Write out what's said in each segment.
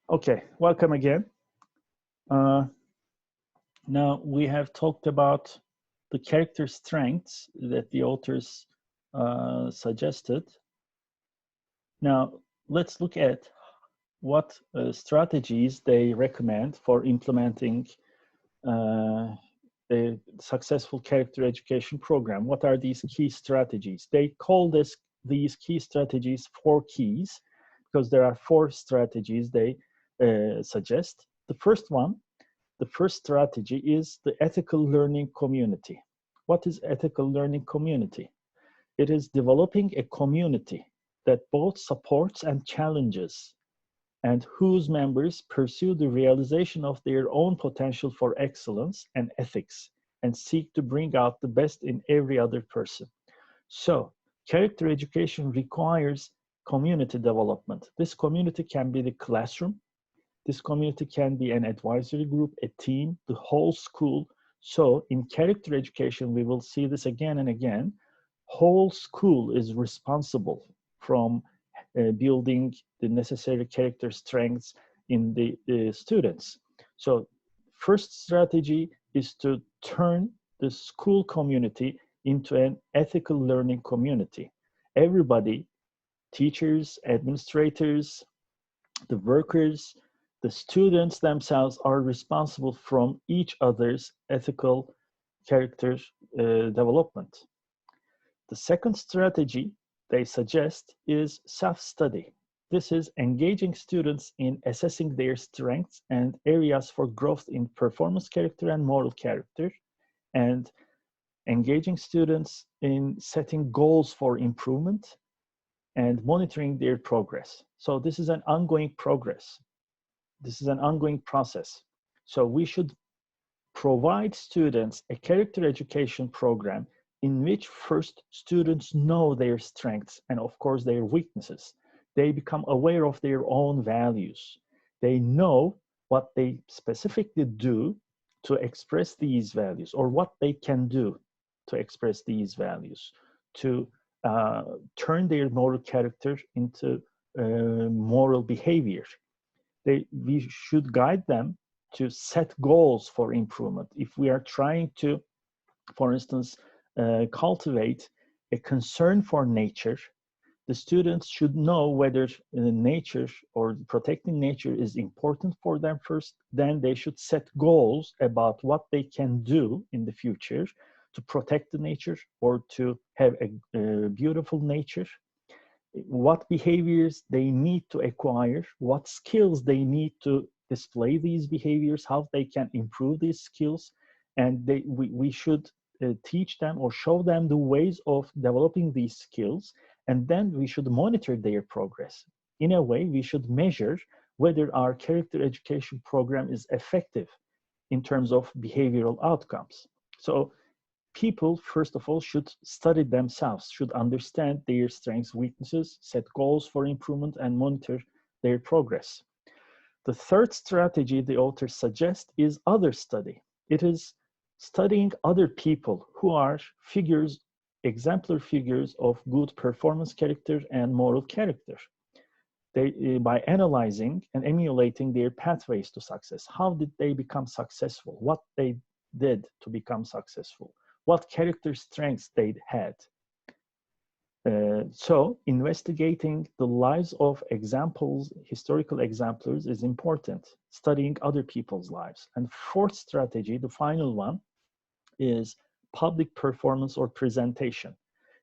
Okay, welcome again. Uh, Now we have talked about the character strengths that the authors suggested. Now let's look at what strategies they recommend for implementing uh, a successful character education program. What are these key strategies? They call these key strategies 4 keys because there are 4 strategies they suggest. The first strategy is the ethical learning community. What is ethical learning community? It is developing a community that both supports and challenges, and whose members pursue the realization of their own potential for excellence and ethics, and seek to bring out the best in every other person. So, character education requires community development. This community can be the classroom, this community can be an advisory group, a team, the whole school. So in character education, we will see this again and again. Whole school is responsible from building the necessary character strengths in the students. So first strategy is to turn the school community into an ethical learning community. Everybody, teachers, administrators, the workers, the students themselves are responsible from each other's ethical character development. The second strategy they suggest is self-study. This is engaging students in assessing their strengths and areas for growth in performance character and moral character, and engaging students in setting goals for improvement and monitoring their progress. So this is an ongoing progress. This is an ongoing process. So we should provide students a character education program in which first students know their strengths and of course their weaknesses. They become aware of their own values. They know what they specifically do to express these values, or what they can do to express these values, to turn their moral character into moral behavior. We should guide them to set goals for improvement. If we are trying to, for instance, cultivate a concern for nature, the students should know whether nature or protecting nature is important for them first. Then they should set goals about what they can do in the future to protect the nature or to have a beautiful nature, what behaviors they need to acquire, what skills they need to display these behaviors, how they can improve these skills, and we should teach them or show them the ways of developing these skills, and then we should monitor their progress. In a way, we should measure whether our character education program is effective in terms of behavioral outcomes. So people, first of all, should study themselves, should understand their strengths, weaknesses, set goals for improvement, and monitor their progress. The third strategy the authors suggest is other study. It is studying other people who are figures, exemplar figures of good performance character and moral character. By analyzing and emulating their pathways to success. How did they become successful? What they did to become successful? What character strengths they had? So investigating the lives of examples, historical exemplars, is important. Studying other people's lives. And fourth strategy, the final one, is public performance or presentation.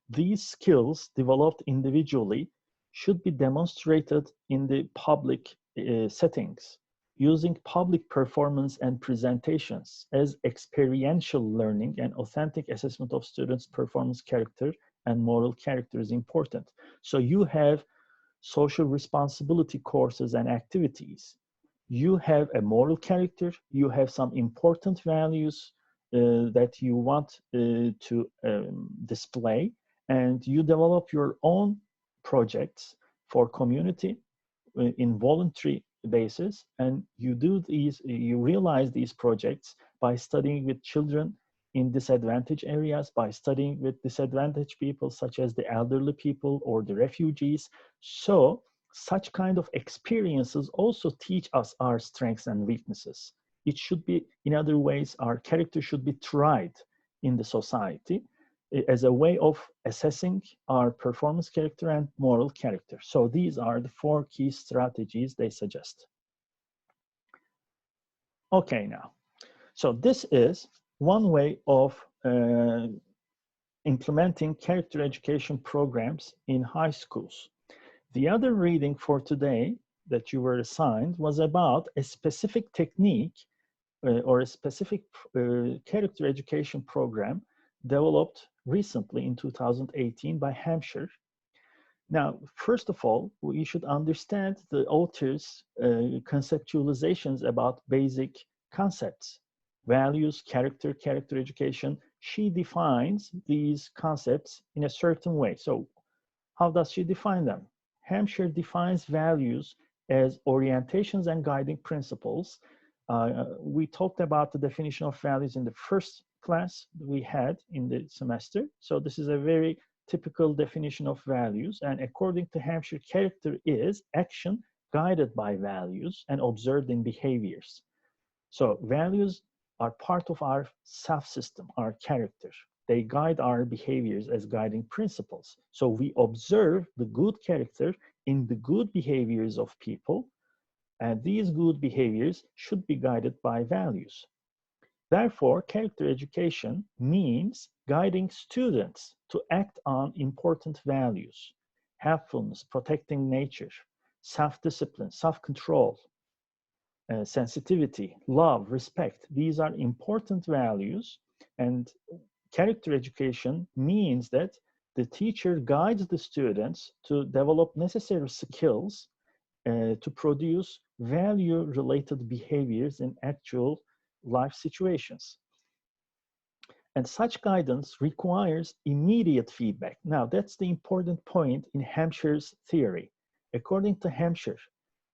These skills developed individually should be demonstrated in the public settings, using public performance and presentations as experiential learning and authentic assessment of students' performance character and moral character is important. So you have social responsibility courses and activities. You have a moral character, you have some important values that you want to display, and you develop your own projects for community in voluntary basis, and you realize these projects by studying with children in disadvantaged areas, by studying with disadvantaged people such as the elderly people or the refugees. So Such kind of experiences also teach us our strengths and weaknesses. It should be, in other ways, our character should be tried in the society as a way of assessing our performance character and moral character. So these are the 4 key strategies they suggest. Okay, now, so this is one way of implementing character education programs in high schools. The other reading for today that you were assigned was about a specific technique or a specific character education program developed recently in 2018 by Hampshire. Now, first of all, we should understand the author's conceptualizations about basic concepts, values, character education. She defines these concepts in a certain way. So how does she define them? Hampshire defines values as orientations and guiding principles. We talked about the definition of values in the first class we had in the semester. So this is a very typical definition of values. And according to Hampshire, character is action guided by values and observed in behaviors. So values are part of our self-system, our character. They guide our behaviors as guiding principles. So we observe the good character in the good behaviors of people, and these good behaviors should be guided by values. Therefore, character education means guiding students to act on important values: helpfulness, protecting nature, self-discipline, self-control, sensitivity, love, respect. These are important values, and character education means that the teacher guides the students to develop necessary skills to produce value-related behaviors in actual life situations. And such guidance requires immediate feedback. Now, that's the important point in Hampshire's theory. According to Hampshire,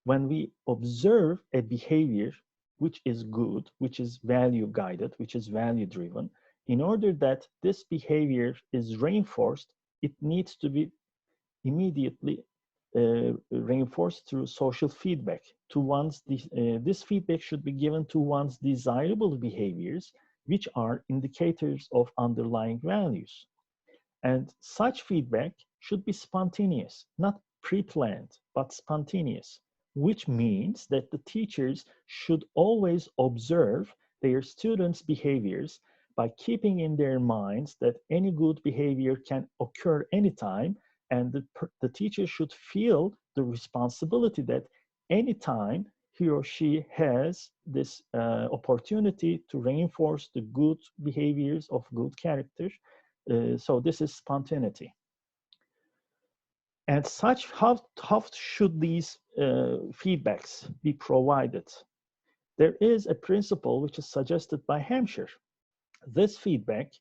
when we observe a behavior which is good, which is value-guided, which is value-driven, in order that this behavior is reinforced, it needs to be immediately reinforced through social feedback. This feedback should be given to one's desirable behaviors, which are indicators of underlying values. And such feedback should be spontaneous, not pre-planned, but spontaneous, which means that the teachers should always observe their students' behaviors by keeping in their minds that any good behavior can occur anytime, and the teacher should feel the responsibility that anytime he or she has this opportunity to reinforce the good behaviors of good character. So this is spontaneity. And such, how should these feedbacks be provided? There is a principle which is suggested by Hampshire. This feedback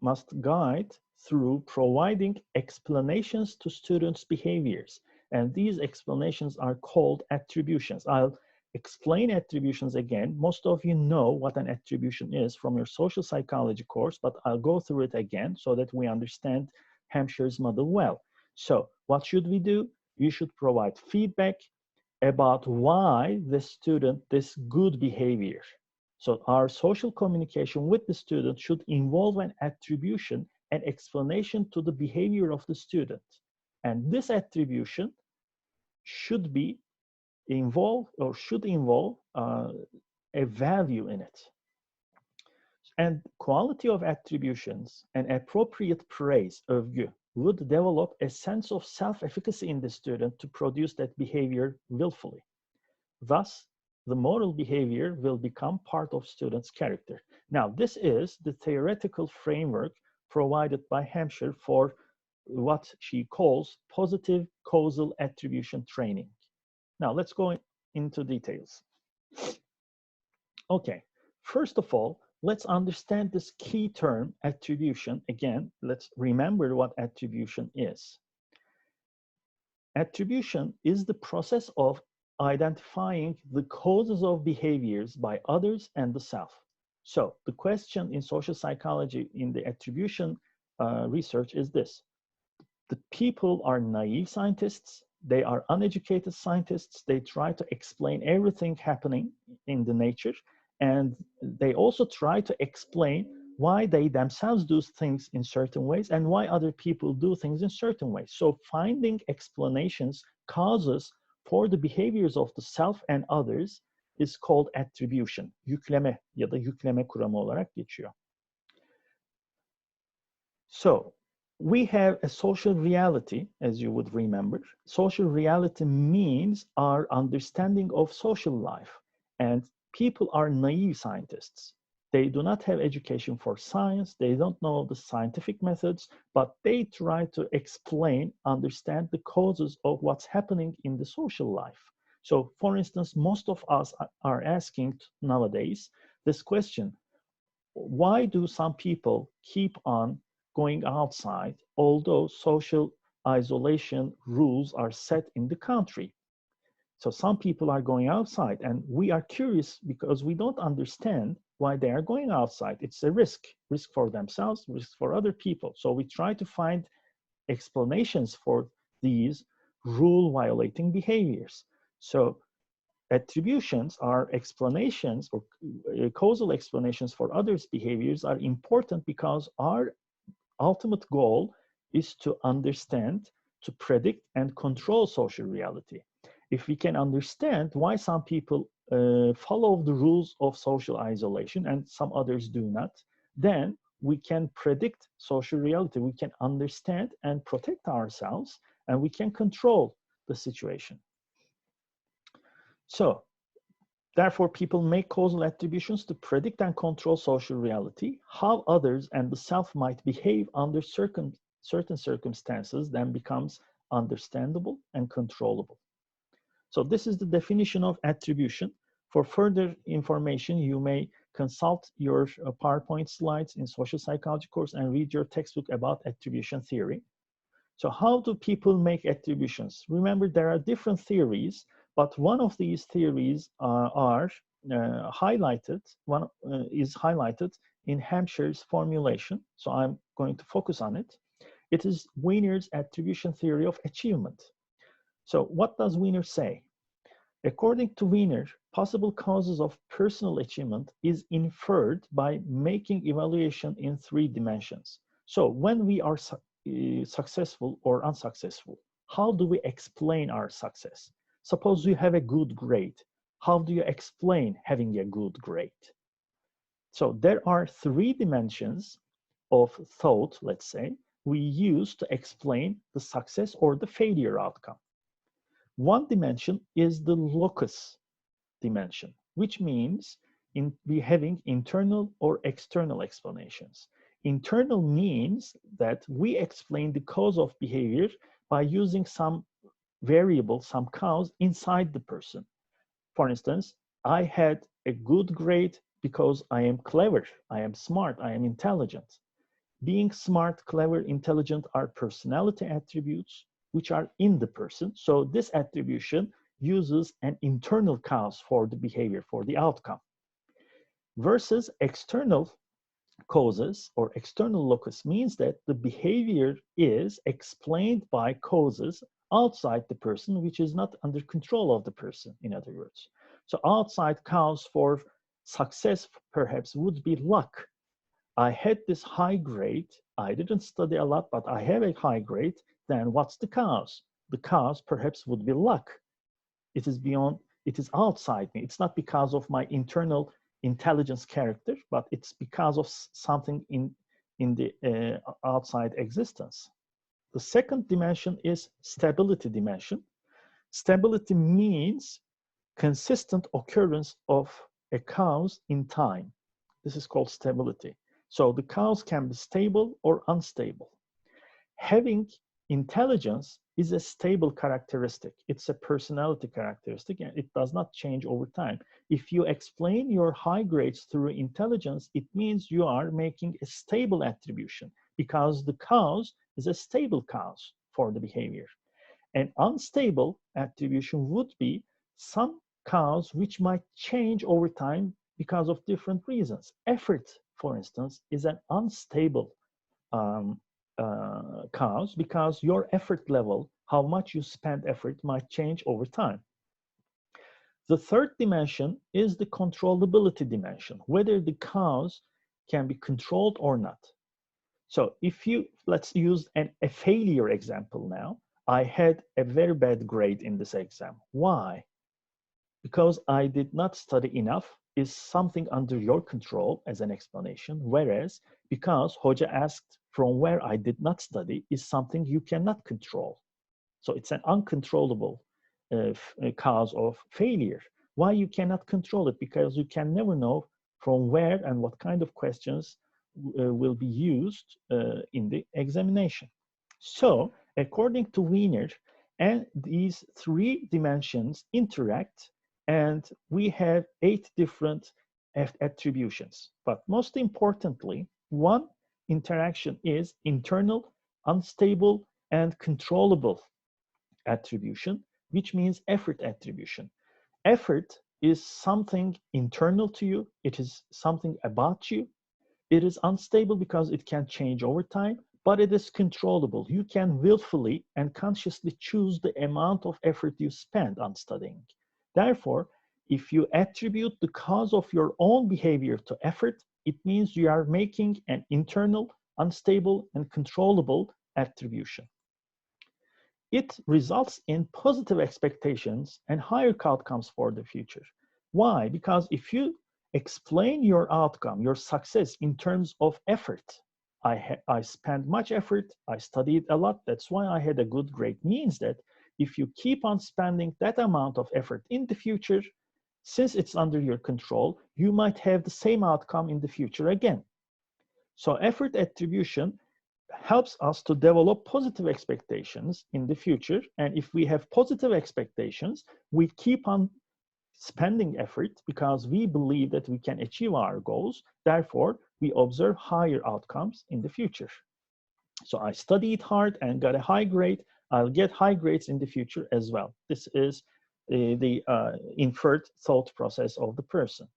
must guide through providing explanations to students' behaviors. And these explanations are called attributions. I'll explain attributions again. Most of you know what an attribution is from your social psychology course, but I'll go through it again so that we understand Hampshire's model well. So what should we do? We should provide feedback about why the student, this good behavior. So our social communication with the student should involve an attribution, an explanation to the behavior of the student. And this attribution should be involved or should involve a value in it. And quality of attributions and appropriate praise, övgü, would develop a sense of self-efficacy in the student to produce that behavior willfully. Thus, the moral behavior will become part of students' character. Now, this is the theoretical framework provided by Hampshire for what she calls positive causal attribution training. Now, let's go into details. Okay, first of all, let's understand this key term, attribution. Again, let's remember what attribution is. Attribution is the process of identifying the causes of behaviors by others and the self. So the question in social psychology in the attribution research is this: the people are naive scientists They are uneducated scientists. They try to explain everything happening in the nature, and they also try to explain why they themselves do things in certain ways and why other people do things in certain ways. So finding explanations, causes for the behaviors of the self and others is called attribution. Yükleme ya da yükleme kuramı olarak geçiyor. So we have a social reality, as you would remember. Social reality means our understanding of social life. And people are naive scientists. They do not have education for science. They don't know the scientific methods, but they try to explain, understand the causes of what's happening in the social life. So, for instance, most of us are asking nowadays this question: why do some people keep on going outside, although social isolation rules are set in the country? So some people are going outside, and we are curious because we don't understand why they are going outside. It's a risk for themselves, risk for other people. So we try to find explanations for these rule violating behaviors. So attributions are explanations, or causal explanations for others' behaviors are important because our ultimate goal is to understand, to predict, and control social reality. If we can understand why some people follow the rules of social isolation and some others do not, then we can predict social reality. We can understand and protect ourselves, and we can control the situation. So, therefore, people make causal attributions to predict and control social reality. How others and the self might behave under certain circumstances then becomes understandable and controllable. So this is the definition of attribution. For further information, you may consult your PowerPoint slides in social psychology course and read your textbook about attribution theory. So how do people make attributions? Remember, there are different theories, but one of these theories are highlighted. One is highlighted in Hampshire's formulation. So I'm going to focus on it. It is Wiener's attribution theory of achievement. So what does Wiener say? According to Wiener, possible causes of personal achievement is inferred by making evaluation in 3 dimensions. So when we are successful or unsuccessful, how do we explain our success? Suppose you have a good grade. How do you explain having a good grade? So there are 3 dimensions of thought, let's say, we use to explain the success or the failure outcome. One dimension is the locus dimension, which means we having internal or external explanations. Internal means that we explain the cause of behavior by using some variable, some cause inside the person. For instance, I had a good grade because I am clever, I am smart, I am intelligent. Being smart, clever, intelligent are personality attributes which are in the person. So this attribution uses an internal cause for the behavior, for the outcome. Versus external causes or external locus means that the behavior is explained by causes outside the person, which is not under control of the person, in other words. So outside cause for success perhaps would be luck. I had this high grade, I didn't study a lot, but I have a high grade, then what's the cause? The cause perhaps would be luck. It is beyond, it is outside me. It's not because of my internal intelligence character, but it's because of something in the outside existence. The second dimension is stability dimension. Stability means consistent occurrence of a cause in time. This is called stability. So the cause can be stable or unstable. Having intelligence is a stable characteristic. It's a personality characteristic, and it does not change over time. If you explain your high grades through intelligence, it means you are making a stable attribution because the cause is a stable cause for the behavior. An unstable attribution would be some cause which might change over time because of different reasons. Effort, for instance, is an unstable cause because your effort level, how much you spend effort might change over time. The third dimension is the controllability dimension, whether the cause can be controlled or not. So if you, let's use a failure example now. I had a very bad grade in this exam. Why? Because I did not study enough is something under your control as an explanation, whereas because Hoca asked from where I did not study is something you cannot control. So it's an uncontrollable cause of failure. Why you cannot control it? Because you can never know from where and what kind of questions will be used in the examination. So according to Wiener, and these three dimensions interact, and we have 8 different attributions. But most importantly, one interaction is internal, unstable, and controllable attribution, which means effort attribution. Effort is something internal to you. It is something about you. It is unstable because it can change over time, but it is controllable. You can willfully and consciously choose the amount of effort you spend on studying. Therefore, if you attribute the cause of your own behavior to effort, it means you are making an internal, unstable, and controllable attribution. It results in positive expectations and higher outcomes for the future. Why? Because if you explain your outcome, your success in terms of effort, I spent much effort, I studied a lot, that's why I had a good grade, means that if you keep on spending that amount of effort in the future, since it's under your control, you might have the same outcome in the future again. So effort attribution helps us to develop positive expectations in the future. And if we have positive expectations, we keep on spending effort because we believe that we can achieve our goals. Therefore, we observe higher outcomes in the future. So I studied hard and got a high grade. I'll get high grades in the future as well. This is the inferred thought process of the person.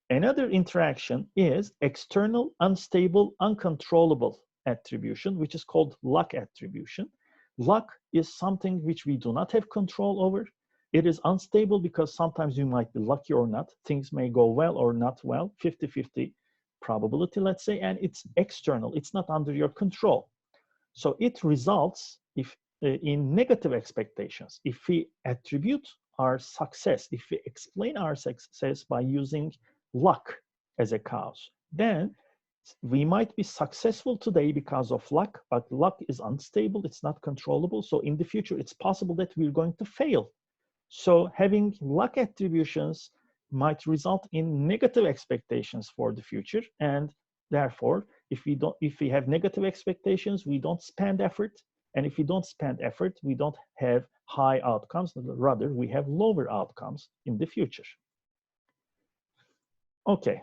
Another interaction is external, unstable, uncontrollable attribution, which is called luck attribution. Luck is something which we do not have control over. It is unstable because sometimes you might be lucky or not. Things may go well or not well, 50-50 probability, let's say, and it's external. It's not under your control. So it results in negative expectations. If we attribute our success, if we explain our success by using luck as a cause, then we might be successful today because of luck, but luck is unstable, it's not controllable. So in the future, it's possible that we're going to fail. So having luck attributions might result in negative expectations for the future. And therefore, if we have negative expectations, we don't spend effort. And if we don't spend effort, we don't have high outcomes. Rather, we have lower outcomes in the future. Okay,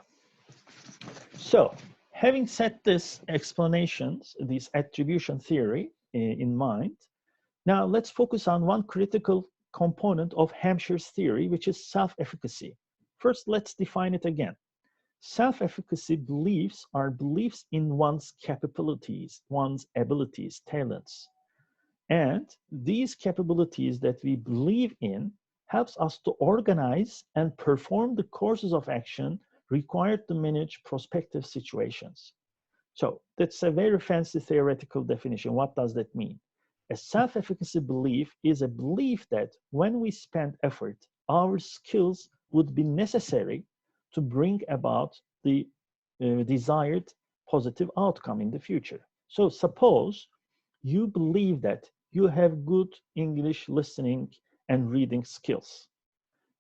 so having set this explanations, this attribution theory in mind, now let's focus on one critical component of Hampshire's theory, which is self-efficacy. First, let's define it again. Self-efficacy beliefs are beliefs in one's capabilities, one's abilities, talents. And these capabilities that we believe in helps us to organize and perform the courses of action required to manage prospective situations. So that's a very fancy theoretical definition. What does that mean? A self-efficacy belief is a belief that when we spend effort, our skills would be necessary to bring about the desired positive outcome in the future. So suppose you believe that you have good English listening and reading skills.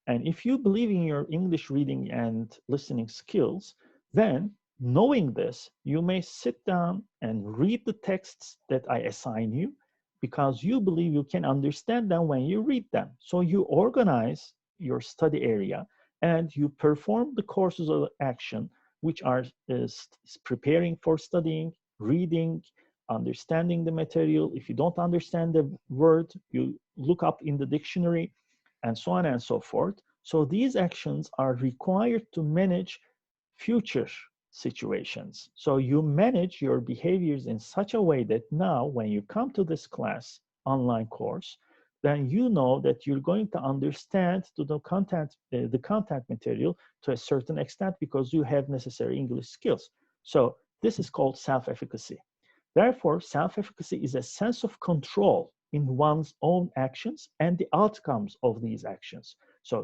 And if you believe in your English reading and listening skills, then knowing this, you may sit down and read the texts that I assign you because you believe you can understand them when you read them. So you organize your study area and you perform the courses of action, which are preparing for studying, reading, understanding the material. If you don't understand the word, you look up in the dictionary, and so on and so forth. So these actions are required to manage future situations. So you manage your behaviors in such a way that now when you come to this class online course, then you know that you're going to understand the content material to a certain extent because you have necessary English skills. So this is called self-efficacy. Therefore, self-efficacy is a sense of control in one's own actions and the outcomes of these actions. So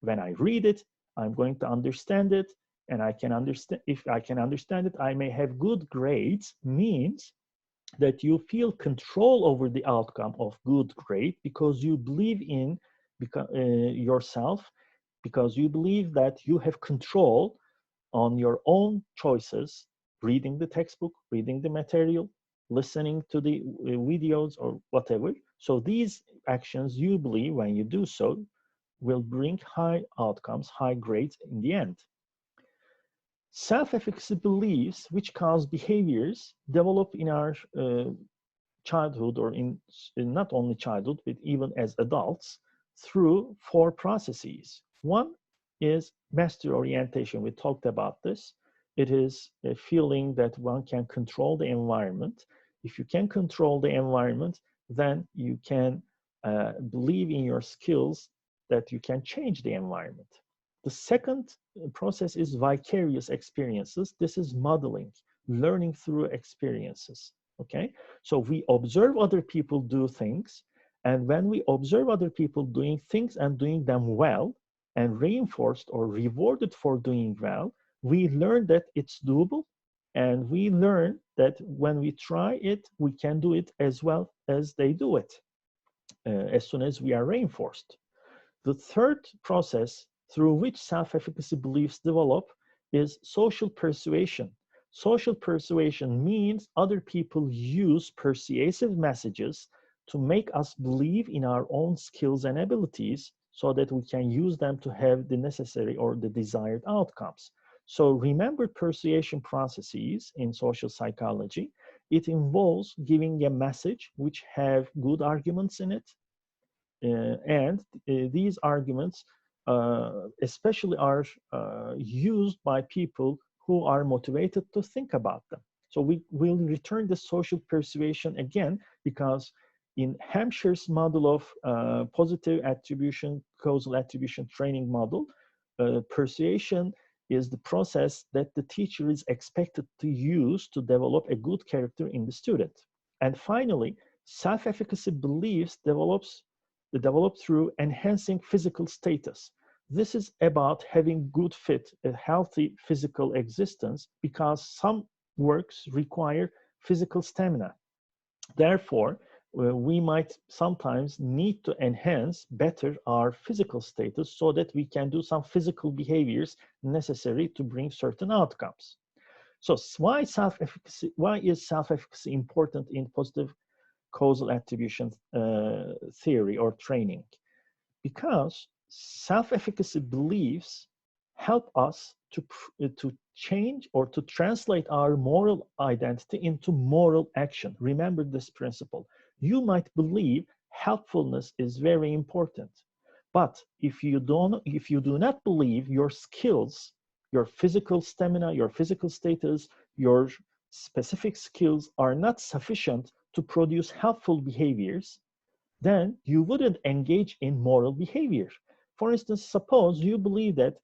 when I read it, I'm going to understand it, and I can understand. If I can understand it, I may have good grades, means that you feel control over the outcome of good grade because you believe in yourself, because you believe that you have control on your own choices, reading the textbook, reading the material, listening to the videos or whatever. So these actions, you believe when you do so, will bring high outcomes, high grades in the end. Self-efficacy beliefs, which cause behaviors, develop in our childhood, or in not only childhood, but even as adults, through 4 processes. One is mastery orientation. We talked about this. It is a feeling that one can control the environment. If you can control the environment, then you can believe in your skills that you can change the environment. The second process is vicarious experiences. This is modeling, learning through experiences. Okay, so we observe other people do things, and when we observe other people doing things and doing them well, and reinforced or rewarded for doing well, we learn that it's doable, and we learn that when we try it, we can do it as well as they do it, as soon as we are reinforced. The third process through which self-efficacy beliefs develop is social persuasion. Social persuasion means other people use persuasive messages to make us believe in our own skills and abilities so that we can use them to have the necessary or the desired outcomes. So remember persuasion processes in social psychology. It involves giving a message which have good arguments in it, and these arguments especially are used by people who are motivated to think about them. So we will return the social persuasion again, because in Hampshire's model of positive attribution, causal attribution training model, persuasion is the process that the teacher is expected to use to develop a good character in the student. And finally, self-efficacy beliefs develop through enhancing physical status. This is about having good fit, a healthy physical existence, because some works require physical stamina. Therefore, we might sometimes need to enhance better our physical status so that we can do some physical behaviors necessary to bring certain outcomes. So why self-efficacy? Why is self-efficacy important in positive causal attribution theory or training? Because self-efficacy beliefs help us to change or to translate our moral identity into moral action. Remember this principle. You might believe helpfulness is very important, but if you do not believe your skills, your physical stamina, your physical status, your specific skills are not sufficient to produce helpful behaviors, then you wouldn't engage in moral behavior. For instance, suppose you believe that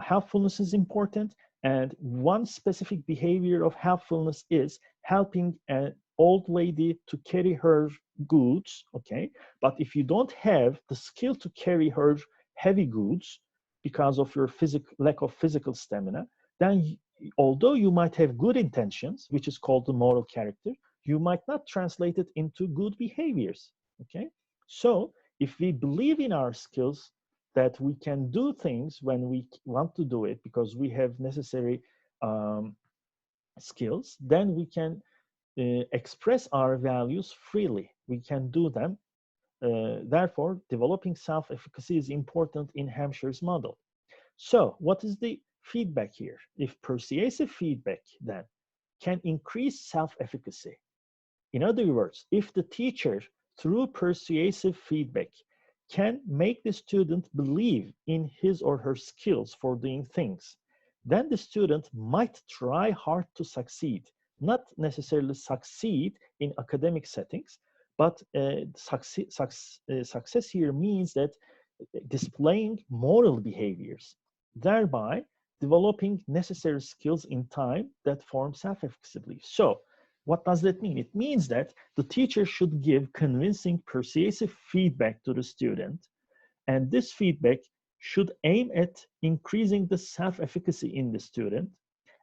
helpfulness is important, and one specific behavior of helpfulness is helping an old lady to carry her goods, okay? But if you don't have the skill to carry her heavy goods because of your lack of physical stamina, then although you might have good intentions, which is called the moral character, you might not translate it into good behaviors, okay? So if we believe in our skills, that we can do things when we want to do it because we have necessary skills, then we can express our values freely. We can do them. Therefore, developing self-efficacy is important in Hampshire's model. So what is the feedback here? If persuasive feedback then can increase self-efficacy. In other words, if the teacher, through persuasive feedback, can make the student believe in his or her skills for doing things, then the student might try hard to succeed, not necessarily succeed in academic settings, But success here means that displaying moral behaviors, thereby developing necessary skills in time that form self-efficacy beliefs. So what does that mean? It means that the teacher should give convincing, persuasive feedback to the student, and this feedback should aim at increasing the self-efficacy in the student.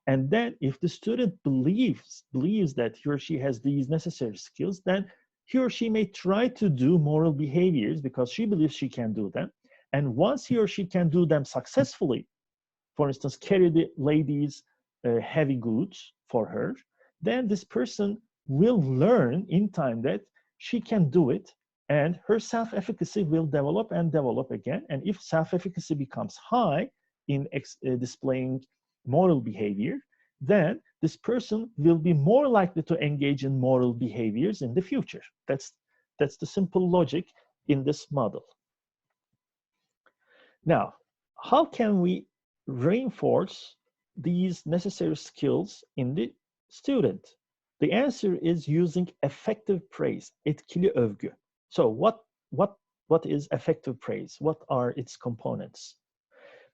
And then if the student believes that he or she has these necessary skills, then he or she may try to do moral behaviors because she believes she can do them. And once he or she can do them successfully, for instance, carry the lady's heavy goods for her, then this person will learn in time that she can do it, and her self-efficacy will develop and develop again. And if self-efficacy becomes high in displaying moral behavior, then this person will be more likely to engage in moral behaviors in the future. That's the simple logic in this model. Now, how can we reinforce these necessary skills in the student? The answer is using effective praise, etkili övgü. So what is effective praise? What are its components?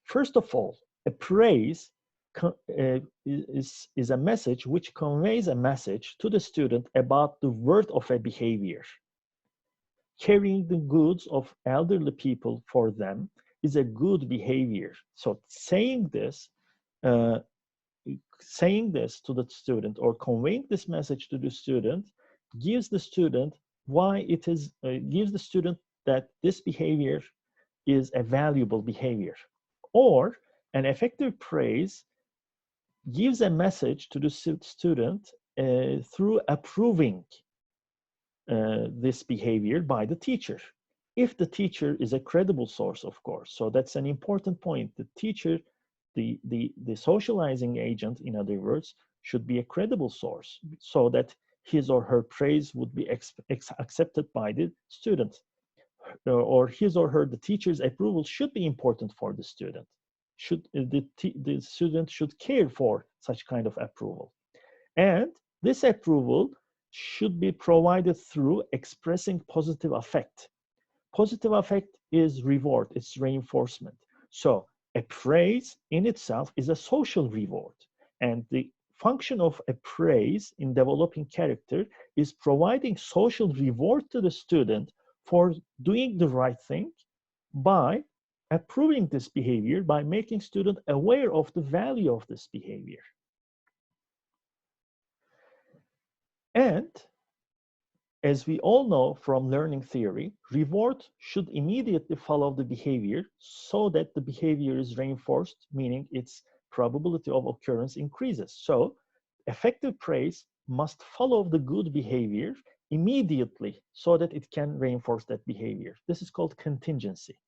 First of all, a praise is a message which conveys a message to the student about the worth of a behavior. Carrying the goods of elderly people for them is a good behavior. So saying this to the student or conveying this message to the student gives the student gives the student that this behavior is a valuable behavior. Or an effective praise gives a message to the student through approving this behavior by the teacher. If the teacher is a credible source, of course. So that's an important point. The teacher, the socializing agent, in other words, should be a credible source so that his or her praise would be accepted by the student. Or his or her, the teacher's approval should be important for the student. The student should care for such kind of approval. And this approval should be provided through expressing positive affect. Positive affect is reward, it's reinforcement. So a praise in itself is a social reward. And the function of a praise in developing character is providing social reward to the student for doing the right thing by approving this behavior, by making student aware of the value of this behavior. And as we all know from learning theory, reward should immediately follow the behavior so that the behavior is reinforced, meaning its probability of occurrence increases. So effective praise must follow the good behavior immediately so that it can reinforce that behavior. This is called contingency.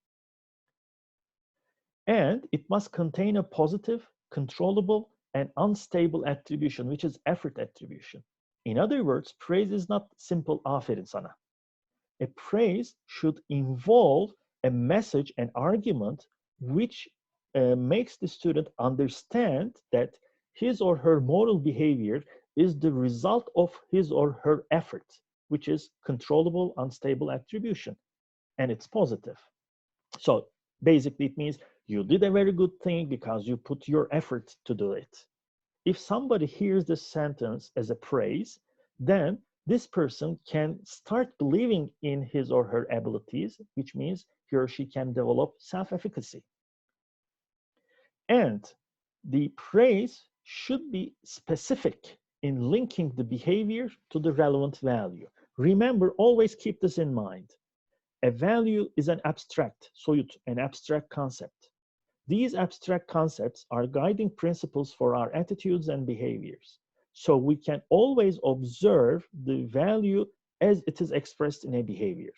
And it must contain a positive, controllable, and unstable attribution, which is effort attribution. In other words, praise is not simple aferin sana. A praise should involve a message, an argument, which makes the student understand that his or her moral behavior is the result of his or her effort, which is controllable, unstable attribution, and it's positive. So basically it means you did a very good thing because you put your effort to do it. If somebody hears this sentence as a praise, then this person can start believing in his or her abilities, which means he or she can develop self-efficacy. And the praise should be specific in linking the behavior to the relevant value. Remember, always keep this in mind. A value is an abstract, soyut, an abstract concept. These abstract concepts are guiding principles for our attitudes and behaviors. So we can always observe the value as it is expressed in a behavior.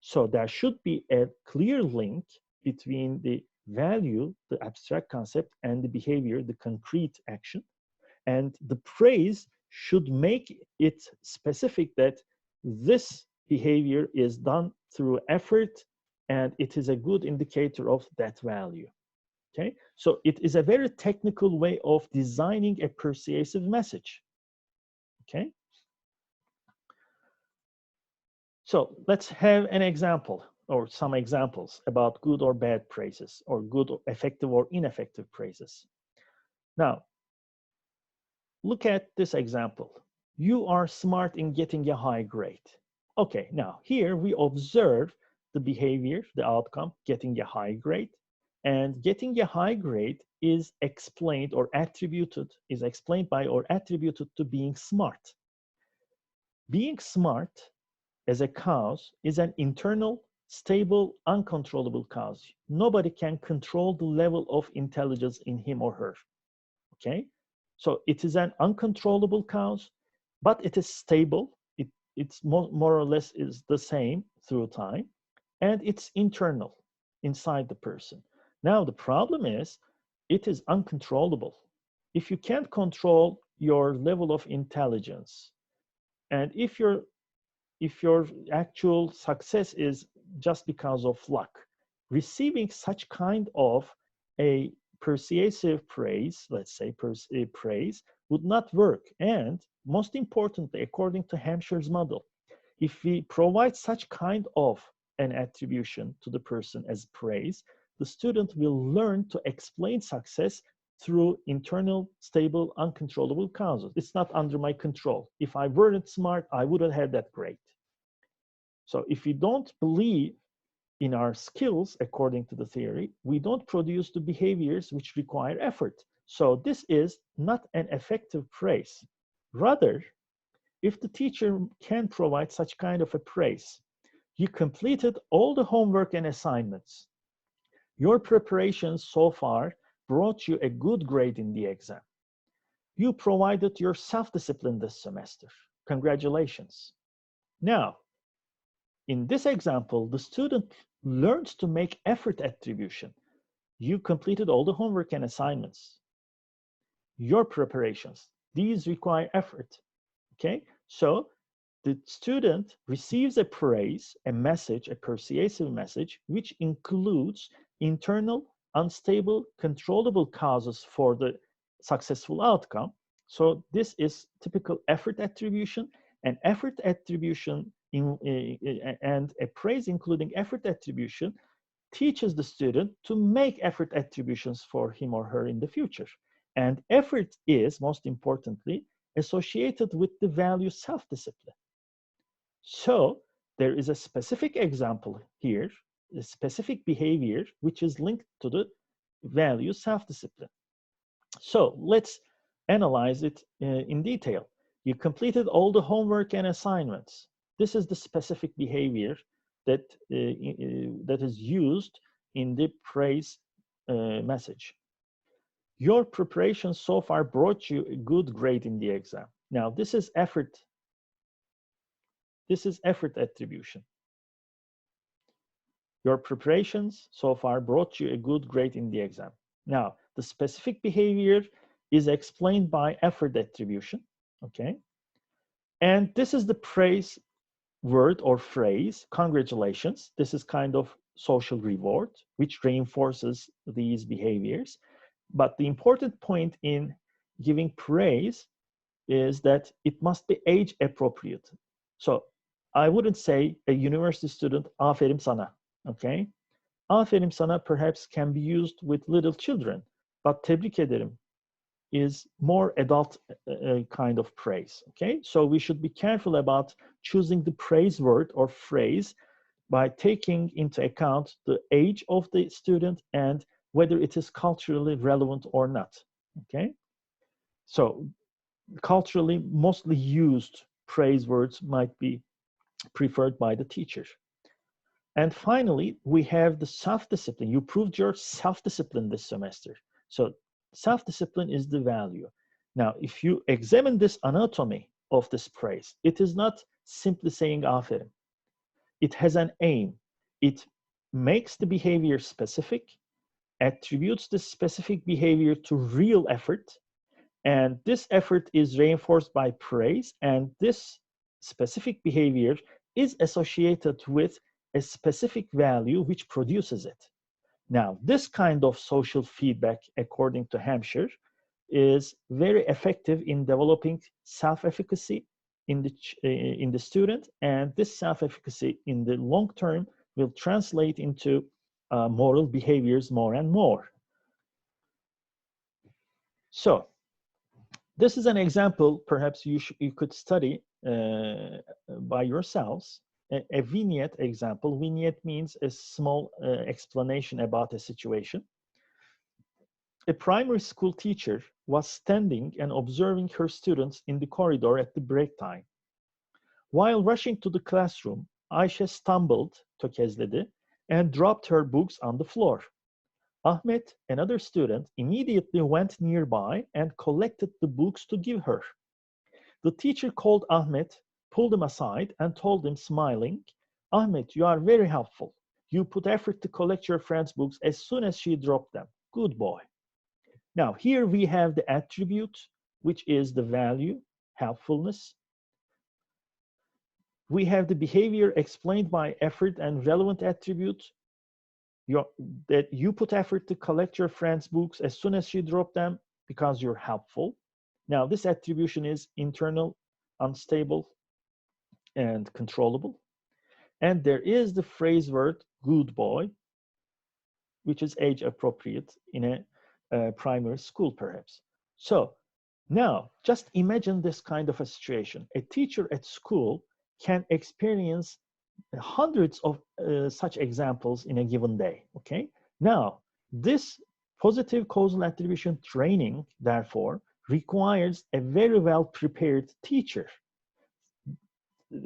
So there should be a clear link between the value, the abstract concept, and the behavior, the concrete action. And the praise should make it specific that this behavior is done through effort and it is a good indicator of that value. Okay, so it is a very technical way of designing a persuasive message. Okay, So let's have an example or some examples about good or bad praises or good or effective or ineffective praises. Now, look at this example. You are smart in getting a high grade. Okay, now here we observe the behavior, the outcome, getting a high grade. And getting a high grade is explained or attributed, is explained by or attributed to being smart. Being smart as a cause is an internal, stable, uncontrollable cause. Nobody can control the level of intelligence in him or her. Okay? So it is an uncontrollable cause, but it is stable. It's more or less is the same through time, and it's internal inside the person. Now, the problem is it is uncontrollable. If you can't control your level of intelligence, and if your actual success is just because of luck, receiving such kind of a persuasive praise, let's say praise, would not work. And most importantly, according to Hampshire's model, if we provide such kind of an attribution to the person as praise, the student will learn to explain success through internal, stable, uncontrollable causes. It's not under my control. If I weren't smart, I wouldn't have that grade. So if we don't believe in our skills, according to the theory, we don't produce the behaviors which require effort. So this is not an effective praise. Rather, if the teacher can provide such kind of a praise, you completed all the homework and assignments. Your preparations so far brought you a good grade in the exam. You provided your self-discipline this semester. Congratulations. Now, in this example, the student learns to make effort attribution. You completed all the homework and assignments. Your preparations, these require effort. Okay, so the student receives a praise, a message, a persuasive message, which includes internal, unstable, controllable causes for the successful outcome. So this is typical effort attribution, and effort attribution and a praise including effort attribution teaches the student to make effort attributions for him or her in the future. And effort is, most importantly, associated with the value self-discipline. So there is a specific example here, a specific behavior, which is linked to the value self-discipline. So let's analyze it in detail. You completed all the homework and assignments. This is the specific behavior that, that is used in the praise message. Your preparation so far brought you a good grade in the exam. Now, this is effort. This is effort attribution. Your preparations so far brought you a good grade in the exam. Now, the specific behavior is explained by effort attribution, okay? And this is the praise word or phrase, congratulations. This is kind of social reward, which reinforces these behaviors. But the important point in giving praise is that it must be age appropriate. So I wouldn't say a university student, aferin sana, okay? Aferin sana perhaps can be used with little children, but tebrik ederim is more adult kind of praise, okay? So we should be careful about choosing the praise word or phrase by taking into account the age of the student and whether it is culturally relevant or not, okay? So culturally mostly used praise words might be preferred by the teacher. And finally, we have the self-discipline. You proved your self-discipline this semester. So self-discipline is the value. Now, if you examine this anatomy of this praise, it is not simply saying aferin. It has an aim. It makes the behavior specific, attributes this specific behavior to real effort, and this effort is reinforced by praise, and this specific behavior is associated with a specific value which produces it. Now, this kind of social feedback, according to Hampshire, is very effective in developing self-efficacy in the student, and this self-efficacy in the long term will translate into moral behaviors more and more. So this is an example perhaps you could study by yourselves. A vignette example. Vignette means a small explanation about a situation. A primary school teacher was standing and observing her students in the corridor at the break time. While rushing to the classroom, Ayşe stumbled, tökezledi, and dropped her books on the floor. Ahmet, another student, immediately went nearby and collected the books to give her. The teacher called Ahmet, pulled him aside, and told him, smiling, Ahmet, you are very helpful. You put effort to collect your friend's books as soon as she dropped them. Good boy. Now, here we have the attribute, which is the value, helpfulness. We have the behavior explained by effort and relevant attribute. That you put effort to collect your friend's books as soon as she dropped them because you're helpful. Now, this attribution is internal, unstable, and controllable. And there is the phrase word, good boy, which is age appropriate in a primary school, perhaps. So now, just imagine this kind of a situation. A teacher at school can experience hundreds of such examples in a given day, okay? Now, this positive causal attribution training, therefore, requires a very well-prepared teacher.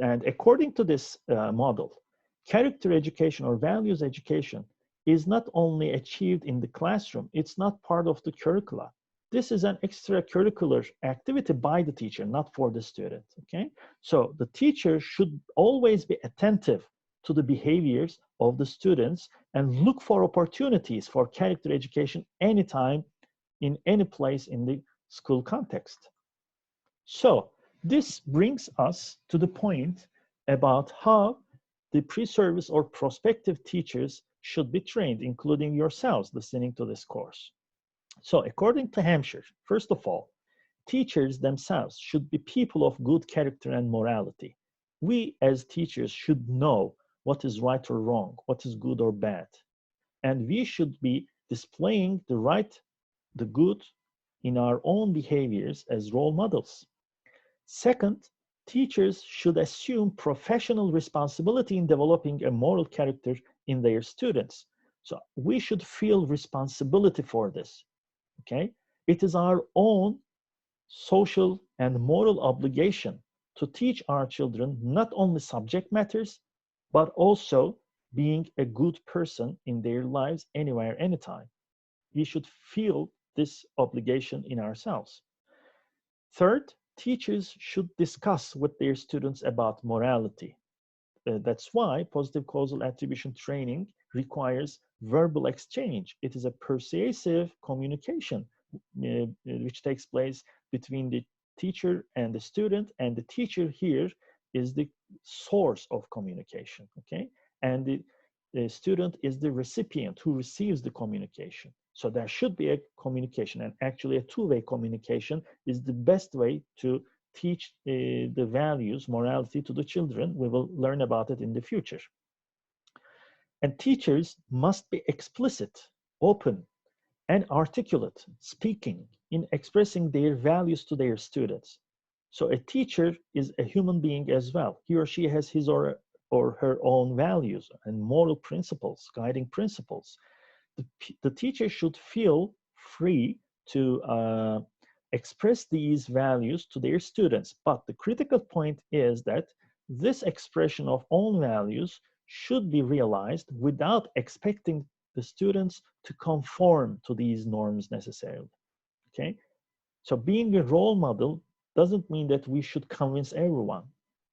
And according to this model, character education or values education is not only achieved in the classroom, it's not part of the curricula. This is an extracurricular activity by the teacher, not for the student, okay? So the teacher should always be attentive to the behaviors of the students and look for opportunities for character education anytime, in any place in the school context. So this brings us to the point about how the pre-service or prospective teachers should be trained, including yourselves listening to this course. So according to Hampshire, first of all, teachers themselves should be people of good character and morality. We as teachers should know what is right or wrong, what is good or bad. And we should be displaying the right, the good in our own behaviors as role models. Second, teachers should assume professional responsibility in developing a moral character in their students. So we should feel responsibility for this. Okay, it is our own social and moral obligation to teach our children not only subject matters, but also being a good person in their lives anywhere, anytime. We should feel this obligation in ourselves. Third, teachers should discuss with their students about morality. That's why positive causal attribution training requires verbal exchange. It is a persuasive communication which takes place between the teacher and the student, and the teacher here is the source of communication, okay? And the student is the recipient who receives the communication. So there should be a communication, and actually a two-way communication is the best way to teach the values, morality to the children. We will learn about it in the future. And teachers must be explicit, open, and articulate, speaking in expressing their values to their students. So a teacher is a human being as well. He or she has his or her own values and moral principles, guiding principles. The teacher should feel free to express these values to their students. But the critical point is that this expression of own values should be realized without expecting the students to conform to these norms necessarily, okay? So being a role model doesn't mean that we should convince everyone,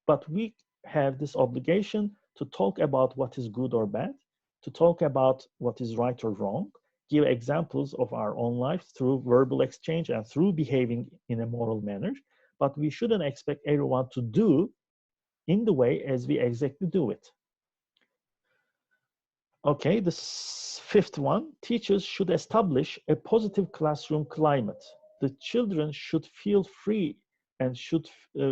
but we have this obligation to talk about what is good or bad, to talk about what is right or wrong, give examples of our own life through verbal exchange and through behaving in a moral manner, but we shouldn't expect everyone to do in the way as we exactly do it. Okay, the fifth one, teachers should establish a positive classroom climate. The children should feel free and should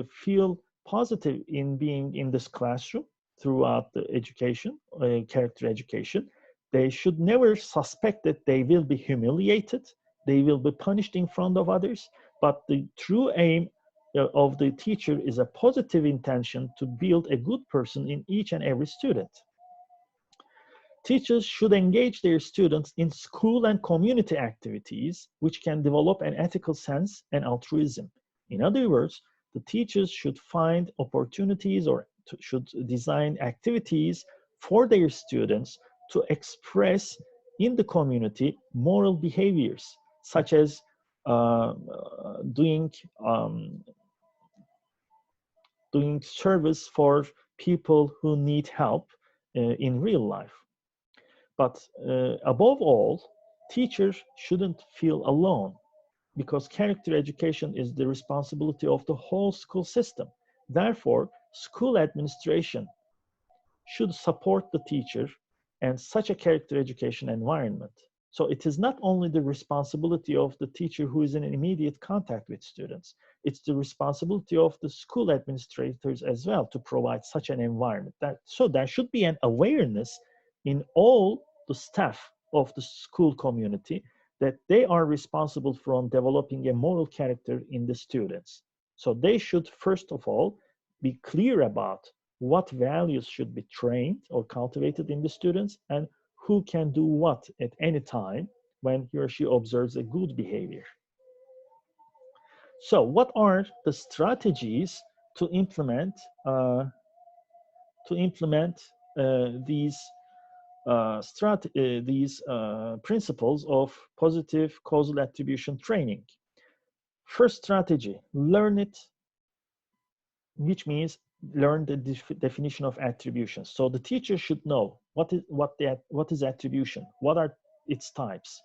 feel positive in being in this classroom throughout the education, character education. They should never suspect that they will be humiliated, they will be punished in front of others, but the true aim of the teacher is a positive intention to build a good person in each and every student. Teachers should engage their students in school and community activities which can develop an ethical sense and altruism. In other words, the teachers should find opportunities or should design activities for their students to express in the community moral behaviors, such as uh, doing doing service for people who need help in real life. But above all, teachers shouldn't feel alone because character education is the responsibility of the whole school system. Therefore, school administration should support the teacher and such a character education environment. So it is not only the responsibility of the teacher who is in immediate contact with students, it's the responsibility of the school administrators as well to provide such an environment. So there should be an awareness in all the staff of the school community that they are responsible for developing a moral character in the students. So they should, first of all, be clear about what values should be trained or cultivated in the students and who can do what at any time when he or she observes a good behavior. So what are the strategies to implement these principles of positive causal attribution training? First strategy, learn it, which means learn the definition of attribution. So the teacher should know what is attribution, what are its types,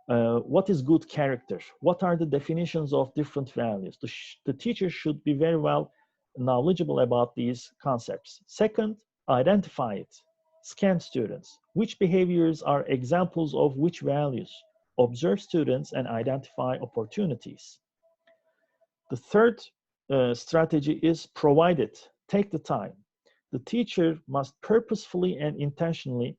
what is good character, what are the definitions of different values. The teacher should be very well knowledgeable about these concepts. Second, identify it. Scan students. Which behaviors are examples of which values? Observe students and identify opportunities. The third strategy is provide it. Take the time. The teacher must purposefully and intentionally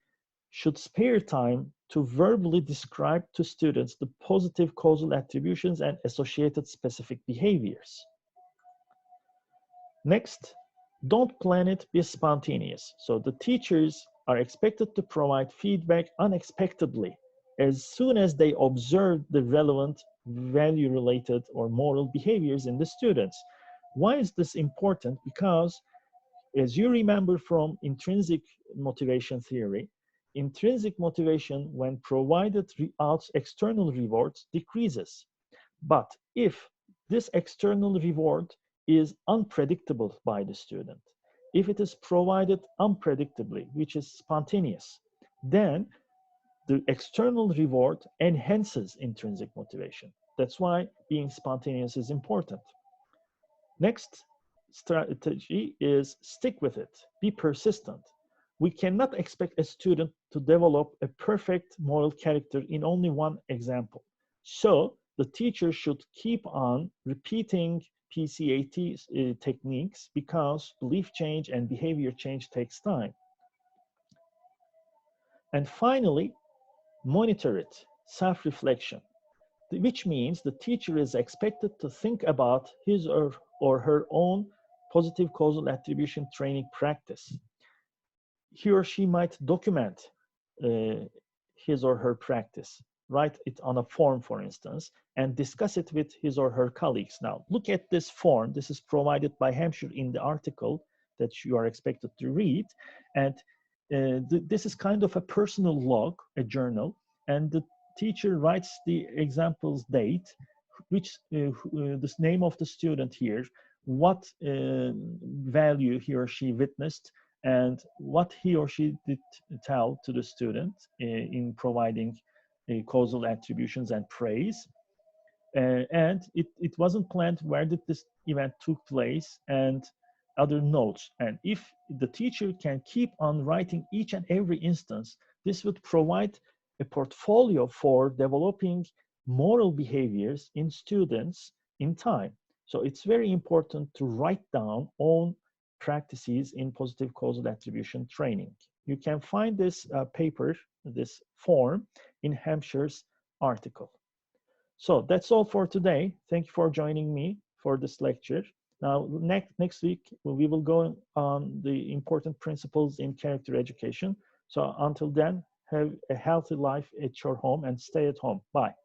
should spare time to verbally describe to students the positive causal attributions and associated specific behaviors. Next, don't plan it, be spontaneous. So the teachers are expected to provide feedback unexpectedly as soon as they observe the relevant value-related or moral behaviors in the students. Why is this important? Because as you remember from intrinsic motivation theory, intrinsic motivation, when provided external rewards, decreases. But if this external reward is unpredictable by the student, if it is provided unpredictably, which is spontaneous, then the external reward enhances intrinsic motivation. That's why being spontaneous is important. Next strategy is stick with it, be persistent. We cannot expect a student to develop a perfect moral character in only one example. So the teacher should keep on repeating PCAT techniques because belief change and behavior change takes time. And finally, monitor it, self-reflection, which means the teacher is expected to think about his or her own positive causal attribution training practice. He or she might document his or her practice, write it on a form, for instance, and discuss it with his or her colleagues. Now, look at this form. This is provided by Hampshire in the article that you are expected to read. And this is kind of a personal log, a journal, and the teacher writes the example's date, which the name of the student here, what value he or she witnessed, and what he or she did tell to the student in providing causal attributions and praise. And it wasn't planned where did this event took place and other notes. And if the teacher can keep on writing each and every instance, this would provide a portfolio for developing moral behaviors in students in time. So it's very important to write down own practices in positive causal attribution training. You can find this paper, this form, in Hampshire's article. So that's all for today. Thank you for joining me for this lecture. Now, next week, we will go on the important principles in character education. So until then, have a healthy life at your home and stay at home. Bye.